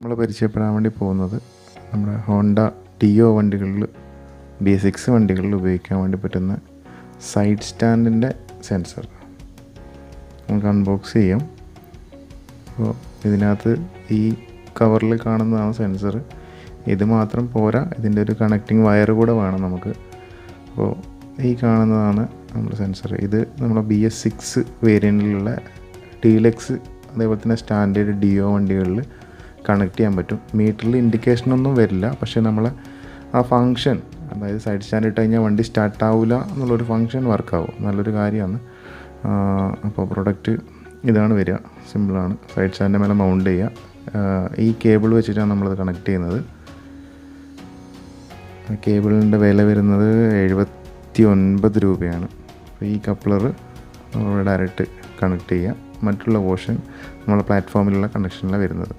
നമ്മൾ പരിചയപ്പെടാൻ വേണ്ടി പോകുന്നത് നമ്മുടെ ഹോണ്ട ടിയോ വണ്ടികളിൽ bs6 വണ്ടികളിൽ ഉപയോഗിക്കാൻ വേണ്ടി പറ്റുന്ന സൈഡ് സ്റ്റാൻഡിൻ്റെ സെൻസർ നമുക്ക് അൺബോക്സ് ചെയ്യാം. അപ്പോൾ ഇതിനകത്ത് ഈ കവറിൽ കാണുന്നതാണ് സെൻസർ. ഇത് മാത്രം പോരാ, ഇതിൻ്റെ ഒരു കണക്റ്റിംഗ് വയർ കൂടെ വേണം നമുക്ക്. അപ്പോൾ ഈ കാണുന്നതാണ് നമ്മുടെ സെൻസർ. ഇത് നമ്മുടെ bs6 വേരിയൻറ്റിലുള്ള ഡീലക്സ് അതേപോലെ തന്നെ സ്റ്റാൻഡേർഡ് ഡിയോ വണ്ടികളിൽ കണക്ട് ചെയ്യാൻ പറ്റും. മീറ്ററിൽ ഇൻഡിക്കേഷനൊന്നും വരില്ല, പക്ഷേ നമ്മൾ ആ ഫങ്ഷൻ, അതായത് സൈഡ് സ്റ്റാൻഡ് ഇട്ട് കഴിഞ്ഞാൽ വണ്ടി സ്റ്റാർട്ടാവില്ല എന്നുള്ളൊരു ഫങ്ഷൻ വർക്കാവും. നല്ലൊരു കാര്യമാണ്. അപ്പോൾ പ്രൊഡക്റ്റ് ഇതാണ് വരിക. സിമ്പിളാണ്. സൈഡ് സ്റ്റാൻഡിൻ്റെ മേലെ മൗണ്ട് ചെയ്യുക. ഈ കേബിൾ വെച്ചിട്ടാണ് നമ്മളത് കണക്ട് ചെയ്യുന്നത്. കേബിളിൻ്റെ വില വരുന്നത് 79 രൂപയാണ്. അപ്പോൾ ഈ കപ്ലർ നമ്മൾ ഡയറക്റ്റ് കണക്ട് ചെയ്യുക. മറ്റുള്ള പോർഷൻ നമ്മളെ പ്ലാറ്റ്ഫോമിലുള്ള കണക്ഷനിലാണ് വരുന്നത്.